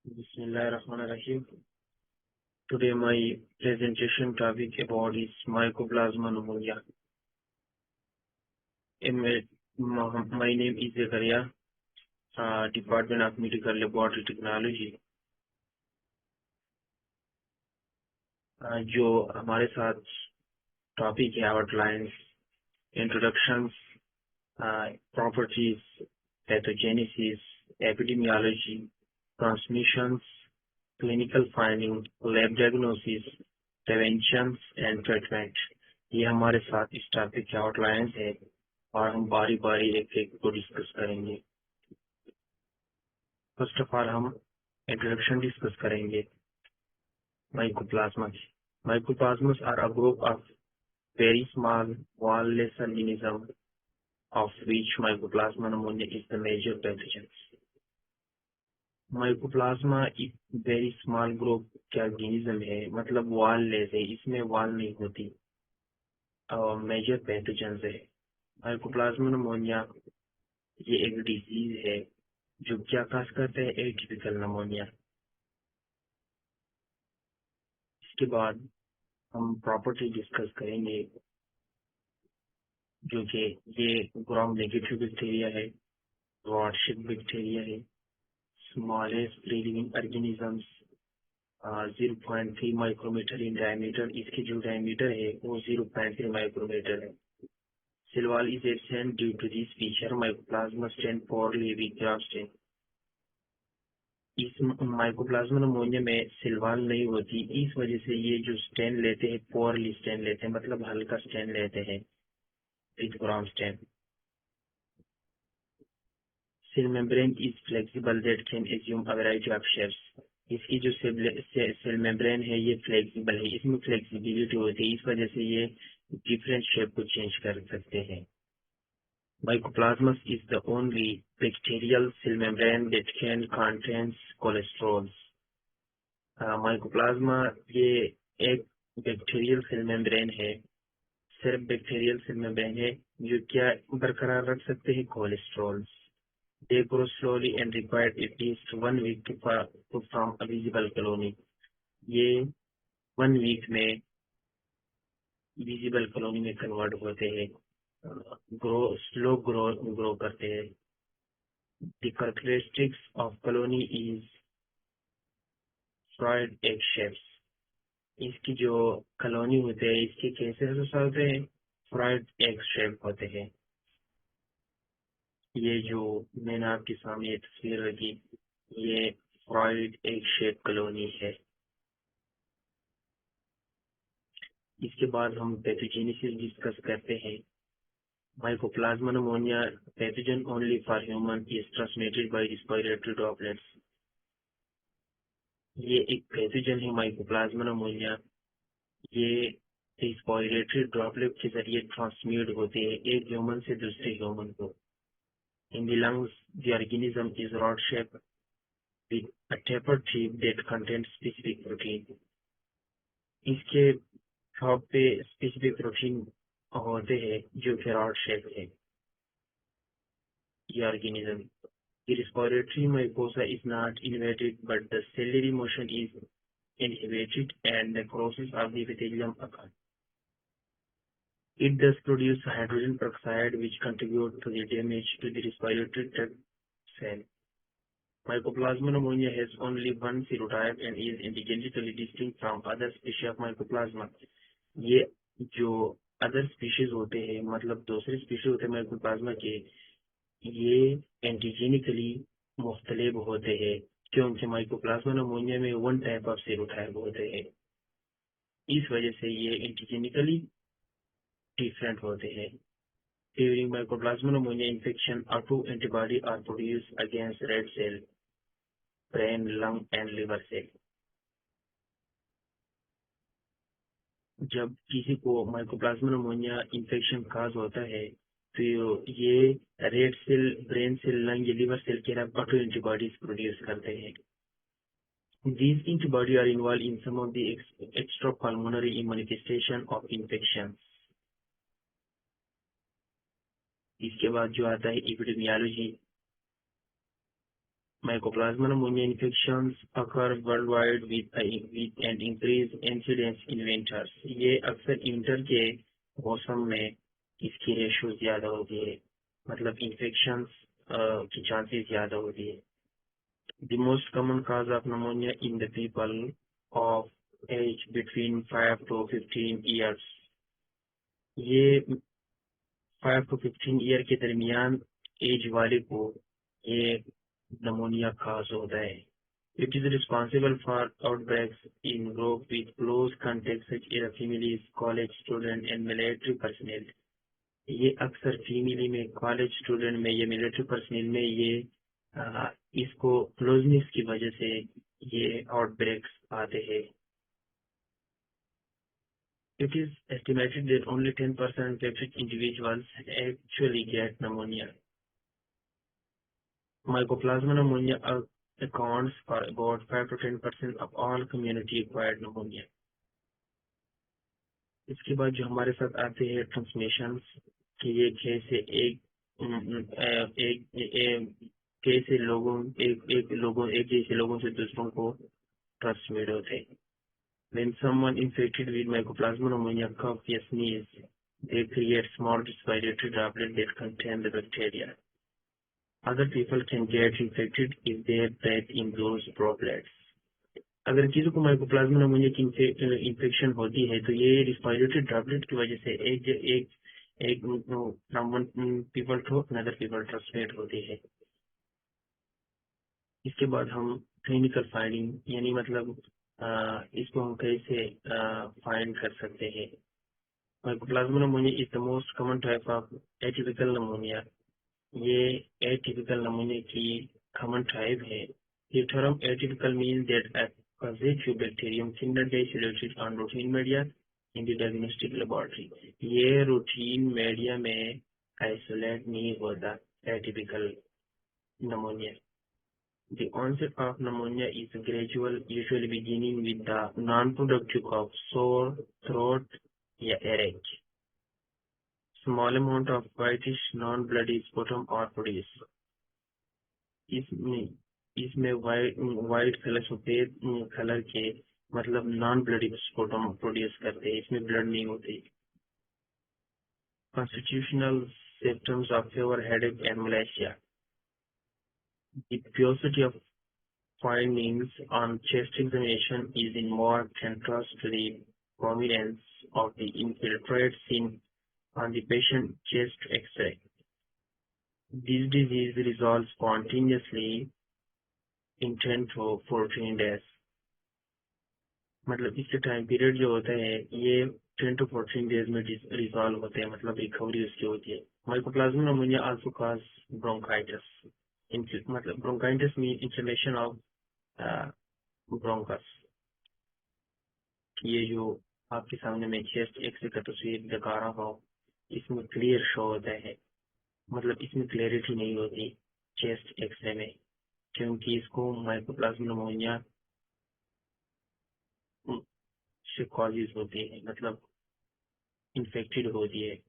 Bismillahirrahmanirrahim. Today my presentation topic about is Mycoplasma pneumonia. My name is Zakaria, Department of Medical Laboratory Technology. जो हमारे साथ topic है outlines, introductions, properties, pathogenesis, epidemiology, transmissions, clinical finding, lab diagnosis, prevention and treatment. ये हमारे साथ इस topic के outlines है और हम बारी बारी एक एक को डिस्कस करेंगे। फर्स्ट ऑफ ऑल हम इंट्रोडक्शन डिस्कस करेंगे माइकोप्लाज्मा की। Mycoplasmas are a group of very small wall-less organisms of which Mycoplasma pneumonia is the major pathogen. Mycoplasma एक वेरी स्मॉल ग्रुप का ऑर्गेनिज्म है, मतलब वॉल लेस है, इसमें वॉल नहीं होती और मेजर पैथोजेंस है। माइकोप्लाज्मा निमोनिया ये एक डिजीज है जो क्या काज करता है, एटिपिकल निमोनिया। इसके बाद हम प्रॉपर्टी डिस्कस करेंगे जो कि ये ग्राम नेगेटिव बैक्टीरिया है, रॉडशिप बैक्टीरिया है, smallest living organisms, 0.3 micrometre in diameter. इसकी जो डायमीटर है वो 0.3 माइक्रोमीटर है। Cell wall is absent due to this feature. Mycoplasma stand poorly with graft stain. इस माइकोप्लाज्मा निमोनिया में सेल वॉल नहीं होती, इस वजह से ये जो स्टेन लेते हैं पोरली स्टेन लेते हैं, मतलब हल्का स्टेन लेते हैं with ground stain. Cell membrane is flexible that can assume a variety of shapes. इसकी जो सेल मेम्ब्रेन है ये फ्लेक्सिबल है, इसमें फ्लेक्सिबिलिटी होती है, इस वजह से ये डिफरेंट शेप को चेंज कर सकते हैं। Mycoplasma is the only bacterial cell membrane that can contains cholesterol. Mycoplasma ये एक बैक्टीरियल सेल मेम्ब्रेन है, सिर्फ बैक्टीरियल सेल मेम्ब्रेन है जो क्या बरकरार रख सकते हैं, cholesterol. They grow slowly and require at least 1 week to form a visible colony. ये 1 week में विजिबल कॉलोनी में कन्वर्ट होते हैं, स्लो ग्रो करते हैं। The characteristics of colony is fried egg shapes. इसकी जो कॉलोनी होते हैं इसके कैसे होते हैं, फ्राइड एग शेप होते हैं। ये जो मैंने आपके सामने ये तस्वीर रखी, ये फ्राइड एग शेप कॉलोनी है। इसके बाद हम पैथोजेनेसिस डिस्कस करते हैं। Mycoplasma pneumonia pathogen only for human is transmitted by respiratory droplets. ये एक पैथोजन है माइकोप्लाज्मा निमोनिया, ये रेस्पिरेटरी ड्रॉपलेट के जरिए ट्रांसमिट होते हैं एक ह्यूमन से दूसरे ह्यूमन को। In the lungs the organism is rod shape with a tapered tip that contains specific protein. इसके टॉप पे स्पेसिफिक प्रोटीन होते हैं जो कि रॉड शेप है। ये organism, the respiratory mucosa is not innervated but the ciliary motion is inhibited and the necrosis of the epithelium occurs. It does produce hydrogen peroxide which contribute to the damage to the respiratory tract cell. Mycoplasma pneumonia has only one serotype and is indigenously distinct from other species of Mycoplasma. ये जो other species होते हैं, मतलब दूसरे species होते हैं mycoplasma के, ये एंटीजेनिकली मुख्तलिफ होते हैं क्योंकि माइकोप्लाज्मा निमोनिया में वन टाइप ऑफ सेरोटाइप होते हैं, इस वजह से ये एंटीजेनिकली डिफरेंट होते हैं। During mycoplasma pneumonia infection, auto antibody are produced against red cell, brain, lung and liver cell. जब किसी को माइकोप्लाज्मा निमोनिया इंफेक्शन काज होता है तो ये red cell, brain cell, lung या लिवर सेल के ऑटो एंटीबॉडीज प्रोड्यूस करते हैं। These antibodies are involved in some of the extrapulmonary manifestation of infections. इसके बाद जो आता है epidemiology, Mycoplasma pneumonia infections occur worldwide with an increased incidence in winters. ये अक्सर विंटर के मौसम में इसकी रेशो ज्यादा होती है, मतलब इन्फेक्शंस की चांसेस ज्यादा होती है. The most common cause of pneumonia in the people of age between 5 to 15 years. ये 5 to 15 ईयर के दरमियान एज वाले को ये नमोनिया काज होता है. It is responsible for outbreaks in group with close contacts such as families, college student and military personnel. ये अक्सर फीमेल में, कॉलेज स्टूडेंट में या मिलिट्री पर्सनल में ये इसको क्लोजनेस की वजह से ये आउटब्रेक्स आते हैं. It is estimated that only 10% infected individuals actually get pneumonia. Mycoplasma pneumonia accounts for about 5 to 10% of all community-acquired pneumonia. इसके बाद जो हमारे साथ आते हैं ट्रांसमिशन कि ये कैसे कैसे एक जैसे लोगों से दूसरों को ट्रांसमिट होते हैं. When someone infected with Mycoplasma pneumonia cough or sneeze, they create small respiratory droplets that contain the bacteria. Other people can get infected if they breathe in those droplets. अगर किसी को माइकोप्लाज्मा निमोनिया की infection होती है तो ये respiratory droplet की वजह से एक from one people to another people transmit होती है. इसके बाद हम क्लिनिकल फाइंडिंग यानी मतलब इसको हम कैसे फाइंड कर सकते हैं. Mycoplasma pneumonia is the most common type of atypical pneumonia. ये एटिपिकल निमोनिया की कॉमन टाइप है. The term atypical means that a positive bacterium cannot be isolated on routine media in the diagnostic laboratory. ये routine media में isolate नहीं होता atypical pneumonia. The onset of pneumonia is gradual, usually beginning with the non-productive cough, sore throat या earache. Small amount of whitish non-bloody sputum or produced. इसमें white colour सफेद colour के मतलब non bloody sputum produce करते हैं. इसमें blood नहीं होती. Constitutional symptoms of fever, headache and Malaysia. The paucity of findings on chest examination is in more contrast to the prominence of the infiltrates seen on the patient chest X-ray. This disease resolves spontaneously in 10 to 14 days. मतलब इसके time period जो होता है ये 10 to 14 days में resolve होते हैं, मतलब रिकवरी उसकी होती है. Mycoplasma pneumonia also cause bronchitis. मतलब bronchitis mean inflammation of bronchus. ये जो आपके सामने में चेस्ट एक्सरे का तस्वीर दिखा रहा हूँ इसमें क्लियर शो होता है, मतलब इसमें क्लैरिटी नहीं होती चेस्ट एक्सरे में, क्योंकि इसको माइकोप्लाज्मा निमोनिया से कॉजेज होती है, मतलब इन्फेक्टेड होती है.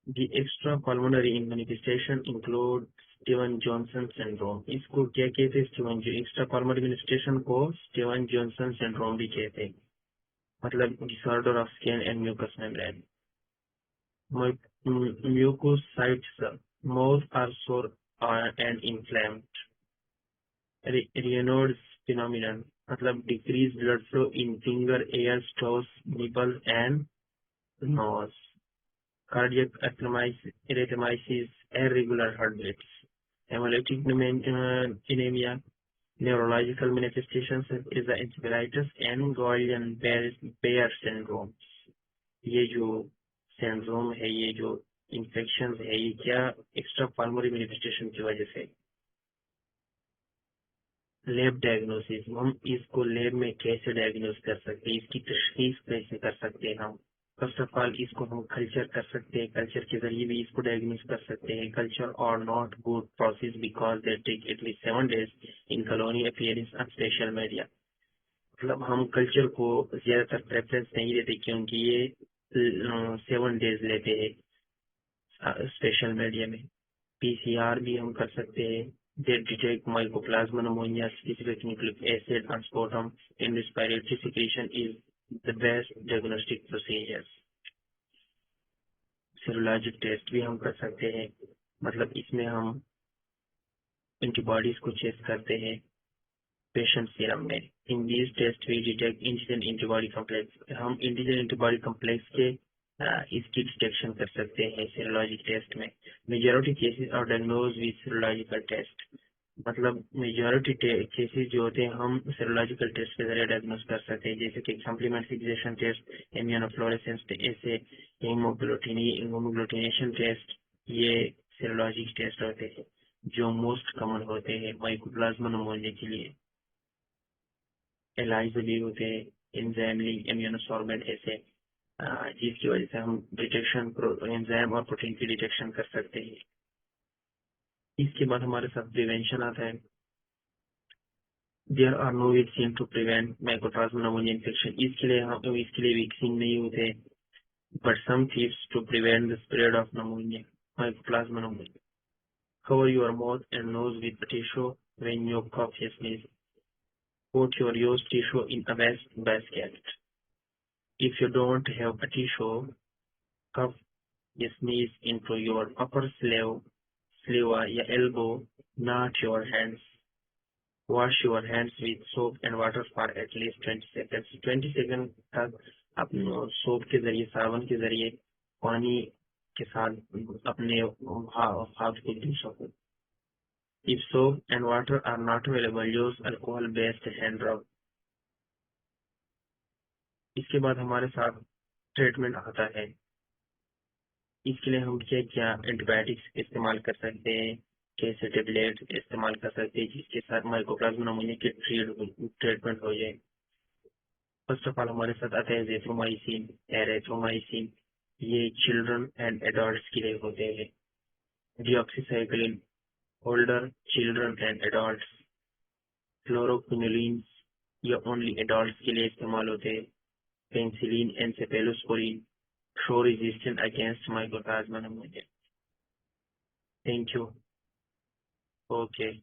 The extrapulmonary manifestation include Steven Johnson syndrome. इसको क्या कहते हैं? एक्स्ट्रापल्मोनरी मैनिफेस्टेशन को स्टीवन जॉनसन सिंड्रोम भी कहते हैं, मतलब disorder of skin and mucous membrane. Mucositis mouth are sore and inflamed. Raynaud's phenomenon, मतलब decreased blood flow in finger, ears, toes, nipples and nose. Cardiac arrhythmias, irregular heartbeats. Hemolytic anemia. Neurological manifestations such as encephalitis and Guillain-Barré syndromes. ये जो syndrome है, ये जो infection है, ये क्या extra pulmonary manifestation की वजह से. Lab diagnosis. हम इसको लैब में कैसे डायग्नोस कर सकते हैं, इसकी तशखीस कैसे कर सकते हैं हम. फर्स्ट ऑफ ऑल इसको हम कल्चर कर सकते हैं, कल्चर के जरिए भी इसको डायग्नोस कर सकते हैं. कल्चर और not good process because they take at least 7 days in colony appearance of special media. मतलब हम कल्चर को ज्यादातर प्रेफरेंस नहीं देते क्योंकि ये 7 days लेते हैं स्पेशल मीडिया में. पीसीआर भी हम कर सकते हैं, They detect Mycoplasma pneumonia specific nucleic acid on sputum and respiratory secretion is the best diagnostic procedures. Serologic test भी हम कर सकते हैं, मतलब इसमें हम एंटीबॉडीज को चेक करते हैं पेशेंट सीरम में. In this test we detect antigen antibody complex. हम एंटीजन एंटीबॉडी कॉम्प्लेक्स के इसकी डिटेक्शन कर सकते हैं सेरोलॉजिक टेस्ट में. Majority cases are diagnose with serological test, मतलब मेजॉरिटी केसेस जो होते हैं हम सेरोलॉजिकल टेस्ट के जरिए डायग्नोज कर सकते हैं, जैसे कि सप्लीमेंटेशन टेस्ट, इम्यूनोफ्लोरेसेंस, ऐसे हेमोग्लूटिनेशन टेस्ट. ये सेरोलॉजिक टेस्ट होते हैं जो मोस्ट कॉमन होते हैं माइकोप्लाज्मा निमोनिया के लिए. एलाइज भी होते हैं, एंजाइम लिंक इम्यूनोसॉर्बेंट ऐसे, जिसकी वजह से हम डिटेक्शन एंजाइम और प्रोटीन की डिटेक्शन कर सकते हैं. इसके बाद हमारे साथ प्रिवेंशन आता है. There are no vaccine to prevent mycoplasma pneumonia infection. इसके लिए वैक्सीन नहीं होते, but some tips to prevent the spread of pneumonia, mycoplasma pneumonia. Cover your mouth and nose with a tissue when you cough or sneeze. Put your used tissue in a waste basket. If you don't have a tissue, cuff or sneeze into your upper sleeve or elbow, not your hands. Wash your hands with soap and water for at least 20 seconds. 20 seconds तक अपने soap के जरिए, साबुन के जरिए पानी के साथ अपने हाथ को धो सको. If soap and water are not available, use alcohol-based hand rub. इसके बाद हमारे साथ ट्रीटमेंट आता है. इसके लिए हम क्या एंटीबायोटिक्स इस्तेमाल कर सकते हैं, कैसे टेबलेट इस्तेमाल कर सकते हैं जिसके साथ माइकोप्लाज्मा निमोनिया की ट्रीटमेंट हो जाए. फर्स्ट ऑफ ऑल हमारे साथ आता है जेथ्रोमाइसिन, एरिथ्रोमाइसिन. ये चिल्ड्रन एंड एडल्ट्स के लिए होते हैं. डीऑक्सीसाइक्लिन, ओल्डर चिल्ड्रन एंड एडल्ट्स. क्लोरोक्विनोलिन, ये ओनली एडल्ट्स के लिए इस्तेमाल होते हैं. Penicillin and cephalosporin, show resistance against mycoplasma pneumonia. Thank you. Okay.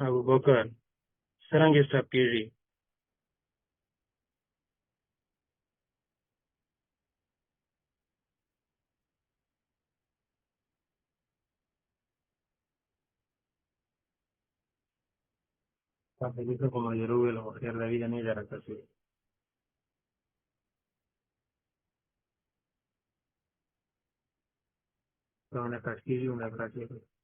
Abu Bakar, sekarang kita pilih. Tapi kita como yo lo veo, la vida ni de la casa. Pero una casquilla y una casquilla.